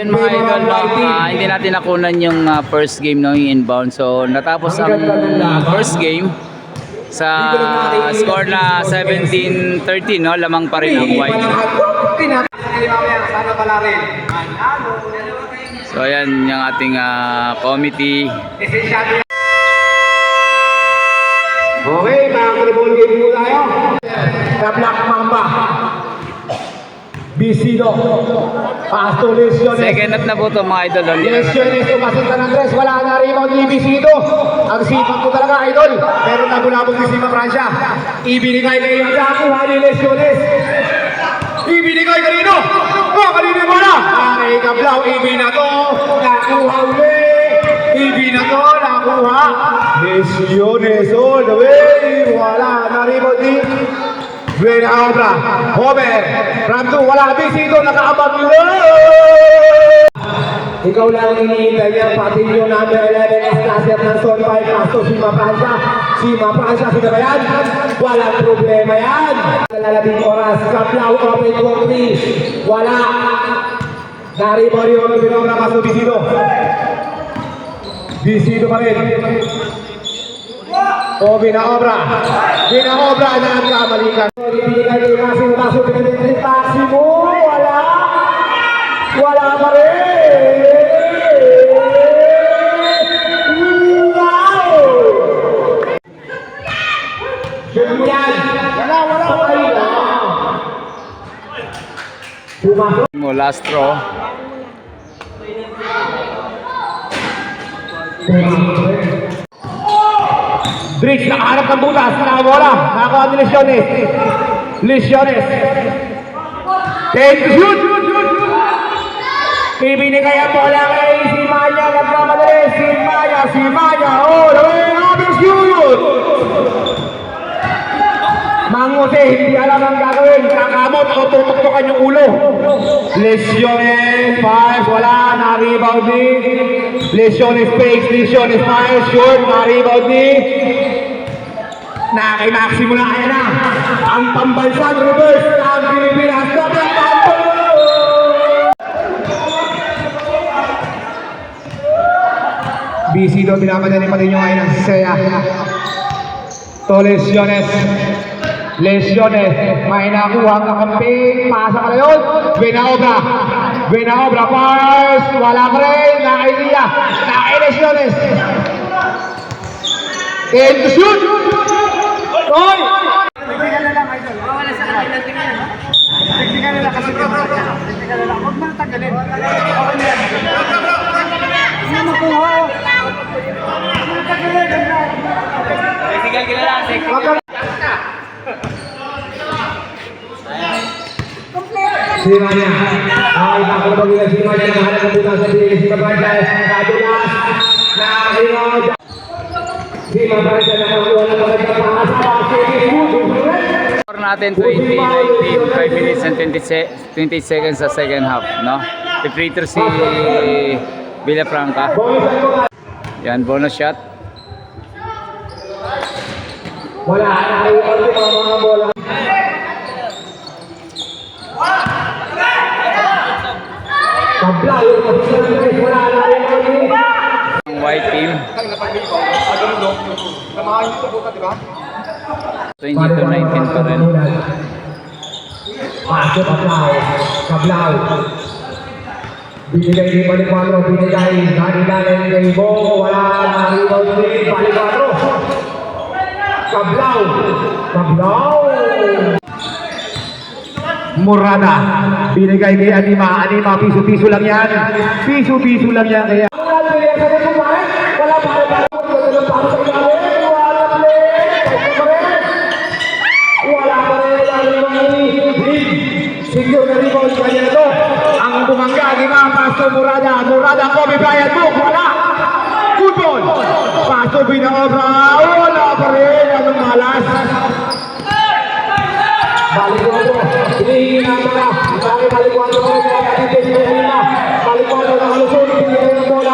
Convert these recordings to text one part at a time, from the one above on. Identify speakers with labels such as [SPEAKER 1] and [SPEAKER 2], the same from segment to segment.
[SPEAKER 1] ayun mga idol, no, hindi natin nakunan yung first game ng inbound. So natapos ang first game sa score na 17-13, no, lamang pa rin ang white. So ayan yung ating committee.
[SPEAKER 2] Okay, mga volleyball game po tayo. The Black Mamba. Bisido. Pasto Lesiones.
[SPEAKER 1] Second up na po ito mga idol.
[SPEAKER 2] Lesiones, tumasin San Andres. Wala na rebound ni Bisido. Ang sipag ko talaga, idol. Pero nabulabog si Sima Francia. Ibinigay kayo yung nakuha ni Lesiones. Ibinigay kanino? Kanino mo na? Aray Kablaw, ibinato. Nakuha uli. Ibinato, nakuha. Lesiones all the way. Wala na rebound ni Buena Obra, Homer, Ramdu, wala, Bisido, nakaabang yun! Ikaw lang iniintay niya, pati yung number 11 Escaser ng Zone 5, Pasto, Sima Francia. Sima Francia, sino ba yan? Walang problema yan! Lalabing oras, Kablaw, open for 3, wala. Naribori, Binobra, Pasto, Bisido. Bisido pa rin. O Binaobra na nagkamalikan. Ibinigay yung Maximo, Maximo, pinagdito si Maximo, wala pa rin. Wow! Ganun yan. Wala. Pumasok.
[SPEAKER 1] Last throw.
[SPEAKER 2] Drix, nakaharap ng butas, nakabola, nakakuha ni Lesiones. Lesiones. Take the shoot! Ibinigay ang bola kay Simaya, nagkamadali, Simaya, all the way, having shoot! Mang Jose, hindi alam ang gagawin, kakamot o tutuktukan yung ulo. Lesiones, fires, wala, na-rebound ni Lesiones fakes, Lesiones fires, short, na-rebound ni na kay Maximo na kaya na ang pambansang reverse ng Pilipinas na Black. Bisido, pinapadali pa rin yung ngayon ng Seya. To Lesiones, may nakuha ang kakamping, pasa ka na yun. Buena Obra, fires, wala pa rin, na-idea, na-Lesiones. And to shoot! Hoy!
[SPEAKER 3] Tingnan na lang, idol. Wala sa akin. Tingnan na lang kasi tingnan na lang. Huwag mo na tanggalin. Okay na yan. Hindi mo kuha. Hindi mo tanggalin. Sigal ka na lang.
[SPEAKER 2] Simanya. Ay, bakit nila Simanya nahanap ng butas sa pinili si Mabanda. Kadulas. Nakinod. Sima Francia na makuha ng magandang pangasa.
[SPEAKER 1] Score natin 20-19, 5 minutes and 20 seconds sa second half, no? Free throw si Villafranca. Yan, bonus shot.
[SPEAKER 2] Wala na kayo mga bola. Kablaw, wala na rin
[SPEAKER 1] Ang white team. 20-19 pa rin.
[SPEAKER 2] Pasok Kablaw. Binigay ni Balicuatro, binigay dali-dali kay Bo, wala na rebound ni Balicuatro. Kablaw. Murada, binigay kay Anima, piso-piso lang yan. Piso-piso lang yan kaya. Wala pa Secure na rebound kaya ito. Ang bumangga, Pasto Murada, Kobe Bryant mo, wala. Good ball. Pasto Binaobra, wala pa rin. Anong malas? Balicuatro, hinihingi na pala. Balicuatro ko rin kaya atipis ko kanina. Balicuatro na kalusod, pinigay ng bola.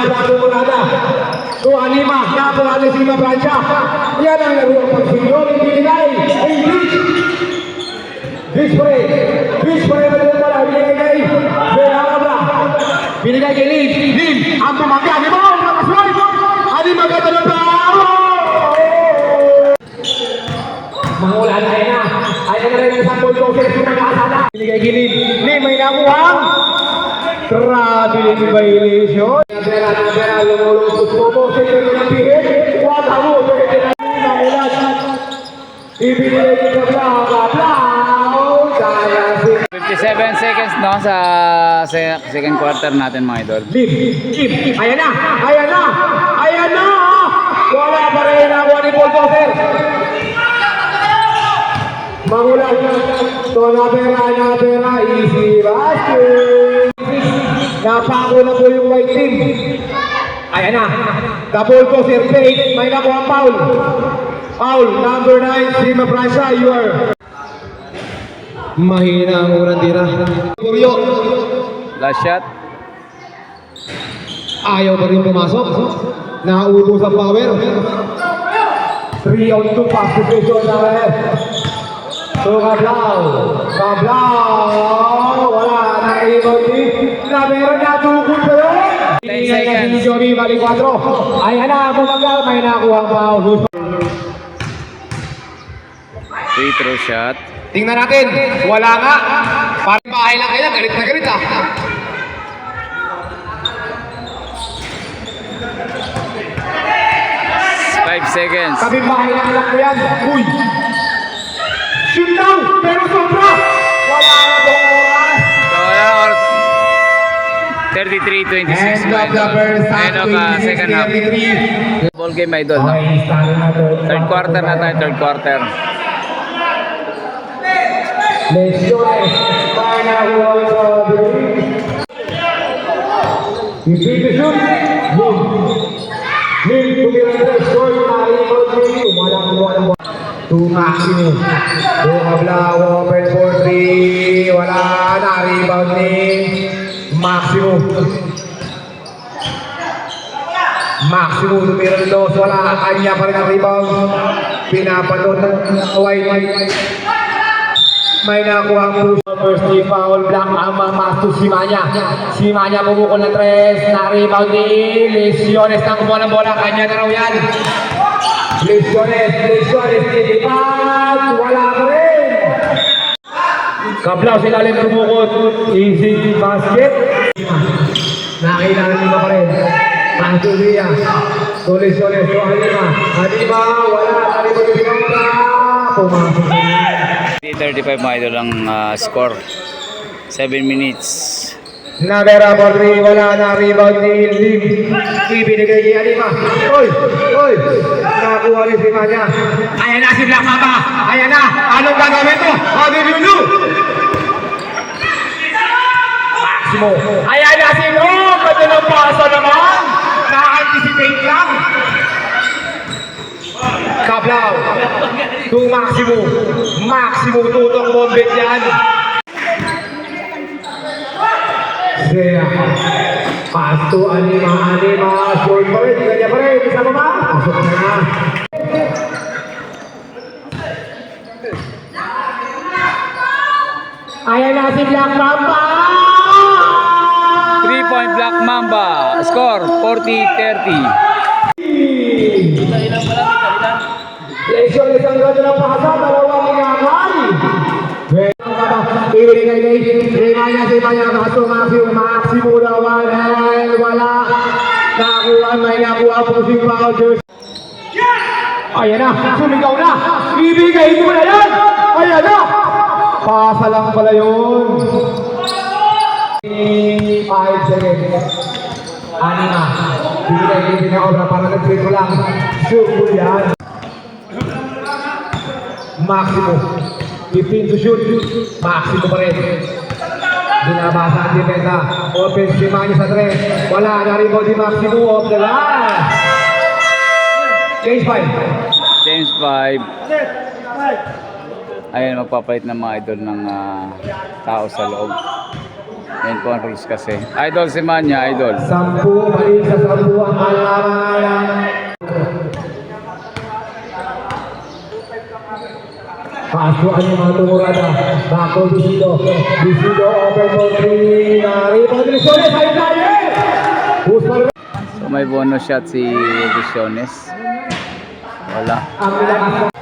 [SPEAKER 2] Pasto Murada. To Anima, nakuha ni Sima Francia. Yan ang laro ang pagsinyo. Ibinigay. Beach spray ba din pala? Binigay kay Bea Cabra. Binigay kay Lin. Lin, ang pumangga. Di ba? Nakasway. Adi maganda ng tao. Mangulan ay na. Ay na rin ang sampol ko. Kaya sumangasana. Binigay kay Lin. Lin, may nakuha. Traveling violation. Nabera, lumulong mo. Sige ko ng pihit. Huwag ako. Mangulan. Ibinigay kay Cabra.
[SPEAKER 1] 57 seconds no sa second quarter natin mga idol.
[SPEAKER 2] Lim. Ayan na. Wala pa rin ako ni Bulldozer. Mangulan. Nabera. Easy basket. Napako na po yung white team. Ayan na. The Bulldozer fake. May nakuha foul. Foul. Number 9. Sima Francia. You are... Mahina ang unang tira. Kuryo.
[SPEAKER 1] Last shot.
[SPEAKER 2] Ayaw pa rin pumasok. Nauubos ang power. 3 on 2 pass position na rin. So Cablau. Wala na rebound ni. Meron na tukod pa yun.
[SPEAKER 1] 10 seconds.
[SPEAKER 2] Si Joey, balik 4. Ayan na, bumagal. May nakuha ang foul.
[SPEAKER 1] Free throw shot.
[SPEAKER 2] Tingnan natin, wala nga. Parang bahay lang kaya, galit na galit ah.
[SPEAKER 1] Five seconds.
[SPEAKER 2] Sabi bahay lang lang ko yan. Uy! Shoot down! Pero sobra! Wala na pong oras.
[SPEAKER 1] So wala oras. 33-26 mga idol. End of second half. Ball game idol. No? Third quarter na tayo, third quarter.
[SPEAKER 2] Lesiones para Walter. Institution. Lin tumira score na rebound ni walang to Maximo. To Cablau open for 3. Wala na rebound ni Maximo. Maximo tumira dito. Wala kanya pa rin ang rebound. Pinapanood ng white. May nakuha ang push. First team foul, black ang mamastos si Manya. Si Manya bumukol ng 3. Na-rebound ni Lesiones. Nakuha ng bola. Kanya na raw yan. Lesiones. Titipat. Wala pa rin. Cablau sila rin bumukol. Easy basket. Nakailangan nila pa rin. Pantulia. So Lesiones. So Halima. Wala. Halima yung pinamta. Pumasok.
[SPEAKER 1] 35 mga idol ang score. 7 minutes.
[SPEAKER 2] Nabera for 3, wala na rebound ni Lim. Ibinigay ni Alima. Oy! Nakuha rin si Manya. Ayan na si Black Mamba. Ayan na. Anong gagawin to? Lulu. Maximo. Ayan na si Lum. Pwede ng pasa naman. Na-anticipate lang. Cablau. To Maximo tutong bombet yan. Sea. Pass to Alima. Short pa rin. Kanya pa rin. Isa pa ba? Pasok na. Ayan na si Black Mamba.
[SPEAKER 1] 3-point Black Mamba. Score 40-30.
[SPEAKER 2] Lesyon isang ganda ng pasa. Dalawang inakali. Ibigay kay Rimanya si Manya. Maximo naman. And wala. May nakuha po si Paul. Ayan na. Sumigaw na. Ibigay mo na yan. Ayan na. Pasa lang pala yun. 5 seconds. Anima. Bigay kay Pinakobra para nag-trito lang. Shoot yan. Maximo. 15 to shoot. Maximo pa rin. Binabasa ang defensa. Offense si Manya sa 3. Wala na rin mo si Maximo off the line. Change 5.
[SPEAKER 1] James 5. Ayan, magpapalit ng mga idol ng tao sa loob. Yan po ang rules kasi. Idol si Manya, idol.
[SPEAKER 2] 10 mali sa 10 ang alaman. Pass to Anima, to Murata. Back to Bisido. Bisido open for 3. Rebound ni Lesiones. High flyer! Husman.
[SPEAKER 1] So may bonus shot si Visiones. Wala.
[SPEAKER 2] Ang nilakas.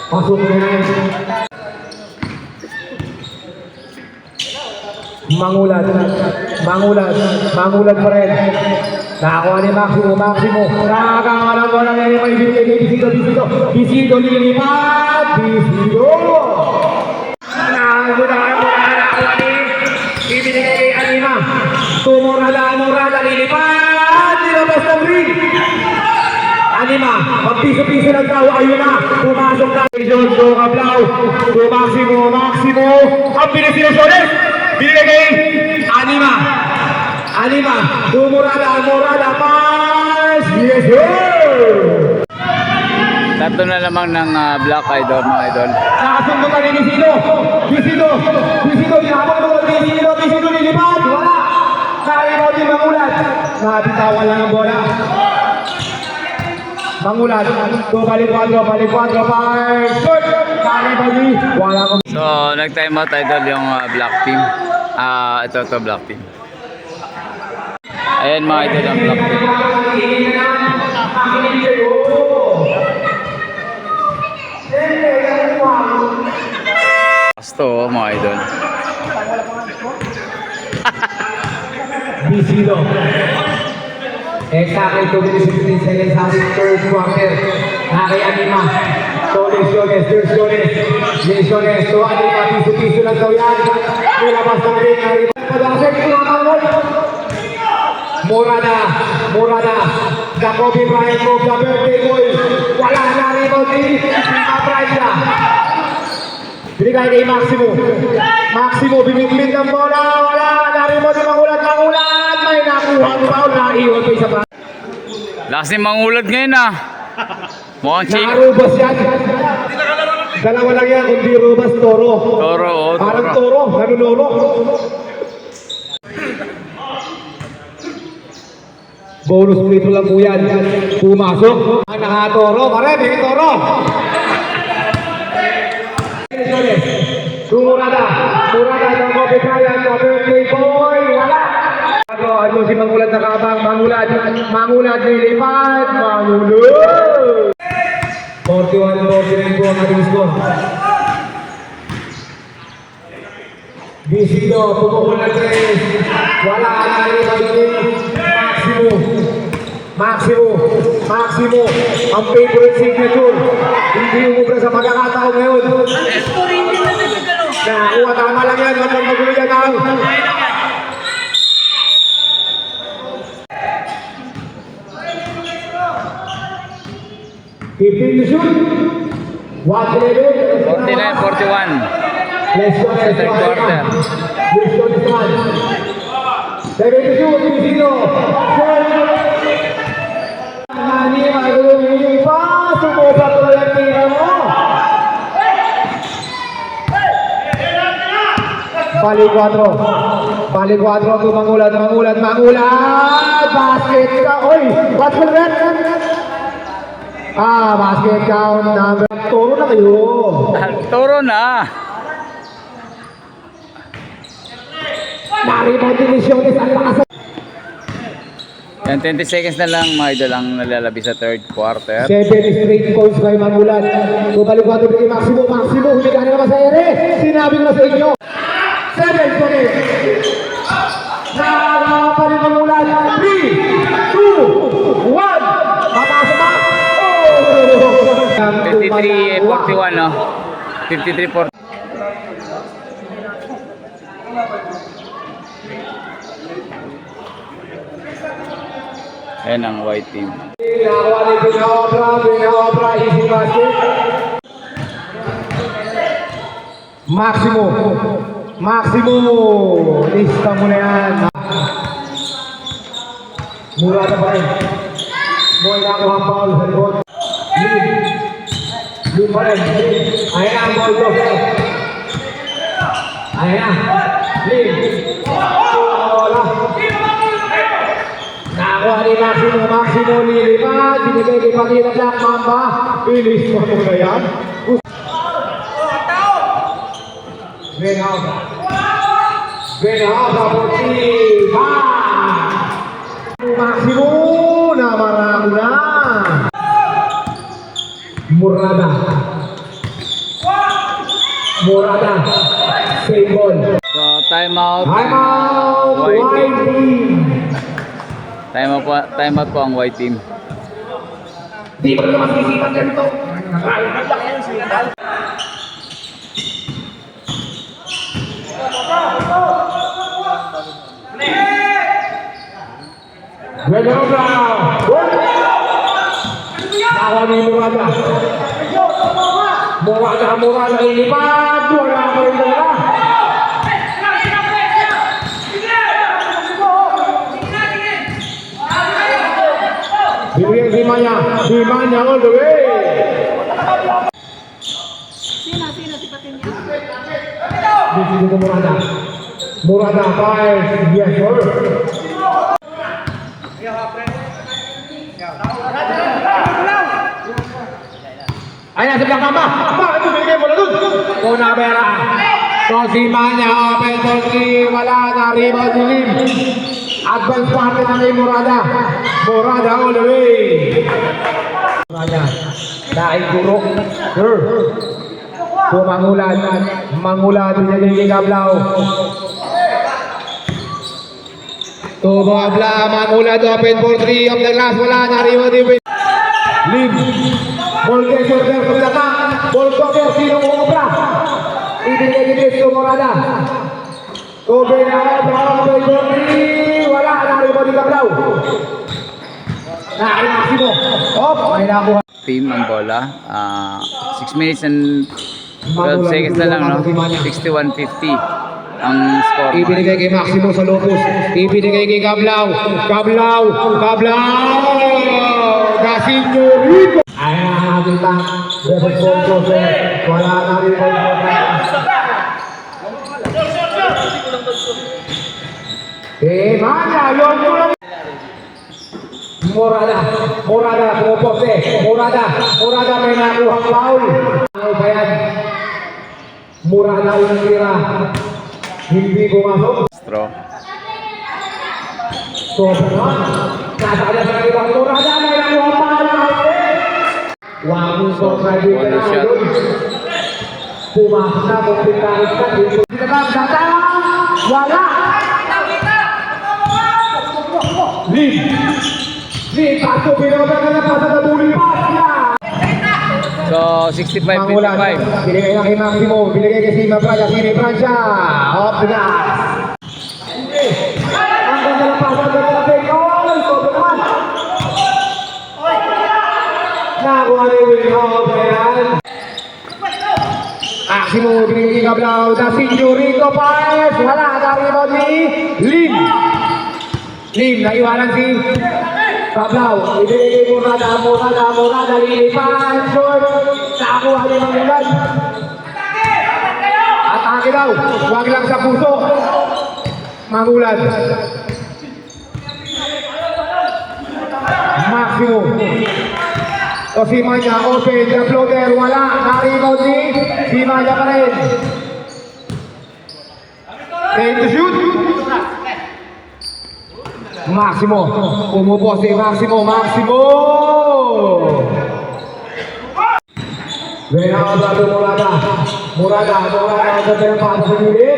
[SPEAKER 2] Pasok na yan. Mangulat pa rin. Nakakuha ni Maximo. Nakakawa ng bola ngayon yung ibigay kay Bisido lilipat. Bisido. Nakakuha ni ibigay kay Anima. Murada lilipat. Nilabas ng ring. Anima, magpiso-piso ng tao, ayun na, pumasok na. Jojo Cablau, to Maximo, ang bilis ni Lesiones, binigay kay Anima, to Murada, pass, yes sir!
[SPEAKER 1] Tatlo na lamang ng Black Idol, mga idol.
[SPEAKER 2] Nakasundo ka ni Bisido, hinabang mo kay Bisido nilipat, wala! Nakalimaw din Mangulat, nabitawan lang ang bola. Mangulat, to balik 4, short, wala ko.
[SPEAKER 1] So, nag-time out idol yung Black Team. Ito Black Team. Ayan mga idol ang Black Team. Pasto mga idol.
[SPEAKER 2] Bisido. Exactly 2 minutes 15 seconds sa ating third quarter. Nakay Anima. So, Lesiones. So, Anima, piso-piso lang daw yan. Nilabas na rin. Padasek, tumakawal. Murada. Jacoby Bryant mo, the birthday boy. Wala na rin mo din. Prida. Binigay kay Maximo, bimigmin ng bola. Wala na rin mo din Mangulat. May nakuha mo ba? Naiwan ko isa pa.
[SPEAKER 1] Lakas ni Mangulat ngayon Mukhang chick.
[SPEAKER 2] Nakarubas yan. Dalawa lang yan, kundi Rubas, Toro. Parang Toro, nanulolo. Bonus dito lang po yan. Pumasok. Ang nakatoro, pare, may Toro. Murada, ng Kobe Bryant, the birthday boy, wala. Ano si Mangulat na kabang, Mangulat nilipat, Mangulat. 41-49 po ang ating score. Bisido, pumukul na 3. Wala na rin Maximo, ang favorite signature. Hindi umubra sa magkakataon ngayon. Nakuha, tama lang yan. Huwag kang magulo yan ang. 15 to shoot. 1-11.
[SPEAKER 1] 49-41.
[SPEAKER 2] Let's go.
[SPEAKER 1] Third quarter.
[SPEAKER 2] Let's go this one. 7 to shoot. Bisido. Nani, magulong pa. Sumobra ko lang tira mo. Balik 4 to Mangulat. Basket ka. Oy, what's the red? Basket count number. Toro na kayo.
[SPEAKER 1] Toro na.
[SPEAKER 2] Naribaw din ni Lesiones at pakasa.
[SPEAKER 1] Yan, 20 seconds na lang mga idol ang nalalabi sa third quarter.
[SPEAKER 2] 7 straight points kay Mangulat. Balik 4 kay Maximo. Huli ka na naman sa ere. Sinabi ko na sa inyo. 7 points. Nakakapalit Mangulat. 3, 2, 1. Papasok pa.
[SPEAKER 1] 53-41 no? 53-40. Ayan ang white team.
[SPEAKER 2] Easy basket. Maximo. Lista mo na yan. Murada pa rin. Boy na ako ang foul sa likod. Lead pa rin. Ayan na ang ball ko. Ayan na. Lead. Wala. Nakakuha ni Maximo. Maximo lilipat. Binigay kay Pagina Black Mamba. Ilis mo muna yan. Greenhouse. Greenhouse. Aportiba. Maximo. Namaramo na. Murada. Murada. Save ball.
[SPEAKER 1] So, time out.
[SPEAKER 2] Time out.
[SPEAKER 1] White
[SPEAKER 2] White
[SPEAKER 1] team.
[SPEAKER 2] team.
[SPEAKER 1] Time out po ang white team.
[SPEAKER 2] Di ba naman masisipan ganito? Medyo Brown. Nakaw ni Murada. Murada ilipat. Wala ko rin na. Bibigyan si Manya all the way.
[SPEAKER 3] Sino si Patinya?
[SPEAKER 2] Dito Murada. Murada fires. Yes, sir. Ayan, sa bilang kamba. Bakit bumigay mo na dun? Conavera. So si Manya, open ball si wala na, rebound ni Lim. Advance party na kay Murada. Murada all the way. Manya, dahil guro. Sir. So mangulad niya din kay Gablao. So Gabla, mangulad, open ball 3 of the glass. Wala na, rebound ni Lim. Ball catcher sa belakang. Ball cover, sino mo obra? Ibigay sa Murada. Kobe na Brown, wala na rin mo di Gablao. Nakain Maximo. Op, may nakuha.
[SPEAKER 1] Team ang bola. 6 minutes and 12 seconds na lang, no? 61-50 ang score.
[SPEAKER 2] Ibinigay kay Maximo sa Lopus. Ibinigay kay Gablao. Gablao. Gasinyo Rico. Ayan ang nakakita. Rebel Soldiers. Wala na rin mo. Manya, yun mo lang. Murada, pumupose. Murada may nakuhang foul. Ano ba yan? Murada unang tira. Hindi pumasok.
[SPEAKER 1] Straw.
[SPEAKER 2] So, nasakala sa ibang Murada may nakuhang foul. Wang so, private na
[SPEAKER 1] shot.
[SPEAKER 2] Pumasok na, kumplikaris na. Dito. Wala. Lim, paso, pinawag ka na pasa na buling pasya.
[SPEAKER 1] So, 65-55.
[SPEAKER 2] Binigay na kay Maximo, binigay kay Sima Braga, Simi Francia. Off the gas. Ang ganda na pasa, ganda na take. Oy, sobrang naman. Nakuha ni Wilhelm, ayan. Maximo, binigay kay Gablao, da Signorito Paes. Wala, dari mo ni Lim. Lim, naiwanan si Gablao. Ibigay kay Murada, lilipan, short. Nakakuha niya ng ulan. Atake daw, huwag lang sa puso. Mangulan. Maximo. O si Manya, open, the floater, wala. Naribaw si Manya pa rin. Take the shoot. Maximo, umupo si Maximo. Venado Murada sa tempat sendiri.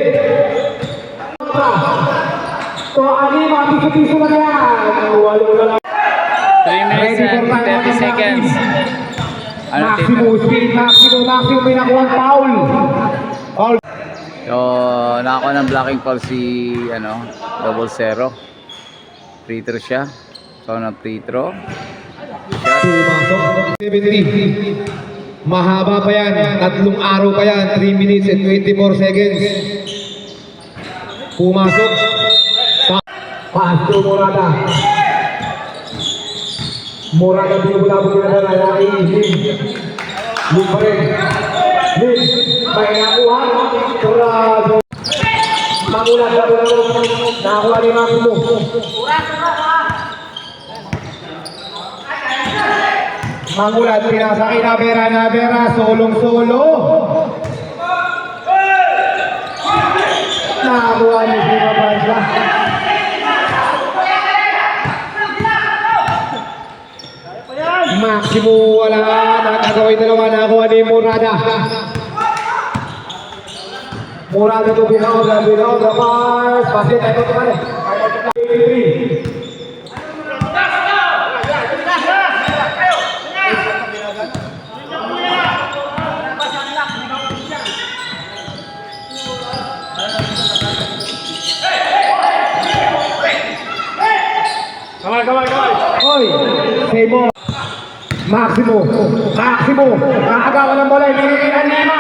[SPEAKER 2] So, ani piso-piso na yan. Wala.
[SPEAKER 1] 3 minutes and 30 seconds.
[SPEAKER 2] Maximo may nakuha foul.
[SPEAKER 1] So, nakakuha ng blocking foul si, double zero. Free throw siya. So, free throw.
[SPEAKER 2] Pumasok. 70. Mahaba pa yan. 3 araw pa yan. 3 minutes and 24 seconds. Pumasok. Pasto Murada. Murada binubulabog na lalaki. Lim pa rin. Lim. May nakuha. Murado. Mangulat na bulabog. Nakakuha ni Maximo. Mangulat, pinasa kay Navera, solong-solo. Nakakuha ni Sima Francia. Maximo, wala. Nakagawin dalawa, nakakuha ni Murada. Murada to Binaoga, Mars. Pasit, ito to pala. Hoy, Sebo. Maximo. Nakagawa ng bola. Binigay Anima.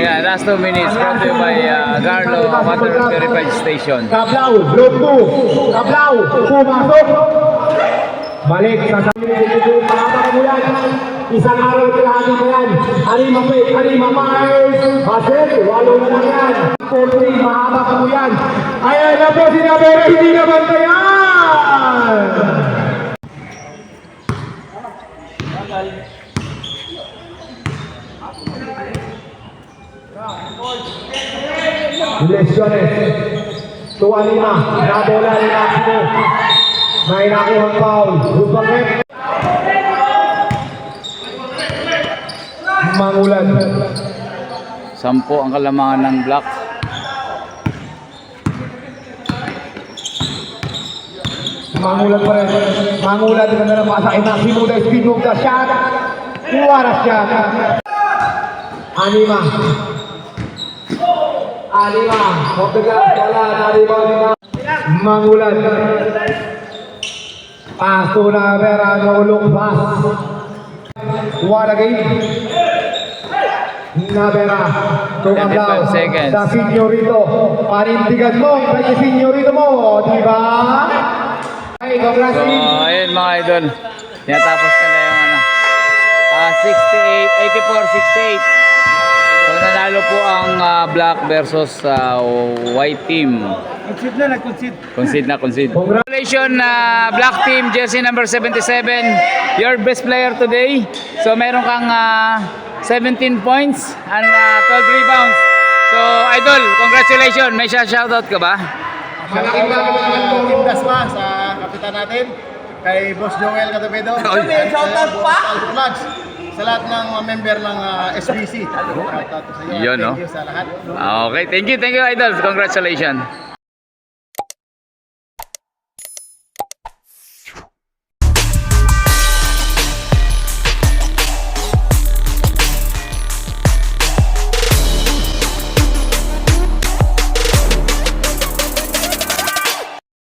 [SPEAKER 1] Ayan, last 2 minutes brought to you by Garlo Water Purified Station.
[SPEAKER 2] Kablaw, load 2. Kablaw, pumasok. Balik sa mahaba mo yan. Isang araw kilahati mo yan. Anima Mars. Baset, walo na lang yan. 40, mahaba ka mo yan. Ayan na po, sinabera, hindi naman tayan. Lesiones. Tuwalima. Nabola ni Maximo. May nakuhang foul. Bukakit. Mangulan.
[SPEAKER 1] 10 ang kalamangan ng Black.
[SPEAKER 2] Mangulan pa rin. Mangulan din na napasa kay Maximo. The speed of the shot. What a shot. Anima. Pagkakas wala. Anima. Mangulan. Paso na Vera. Nulong pass. What a game. Navera.
[SPEAKER 1] 25 seconds.
[SPEAKER 2] Sa senyorito. Panindigan mo. Kaya senyorito mo. Diba? Ay,
[SPEAKER 1] So,
[SPEAKER 2] congratulations.
[SPEAKER 1] ayun mga idol. Tinatapos na yung 84-68. So, nanalo po ang Black versus White team. Concede na. Congratulations Black team, jersey number 77. Your best player today. So, meron kang 17 points and 12 rebounds. So, idol, congratulations. May shoutout ka ba?
[SPEAKER 3] Malaking salamat po Team Dasma sa kapitan natin, kay Boss Joel Catapedo, shoutout pa! Sa lahat ng member ng SBC. Shoutout sa iyo.
[SPEAKER 1] Yun, no?
[SPEAKER 3] Thank you sa lahat.
[SPEAKER 1] Okay, thank you idol. Congratulations.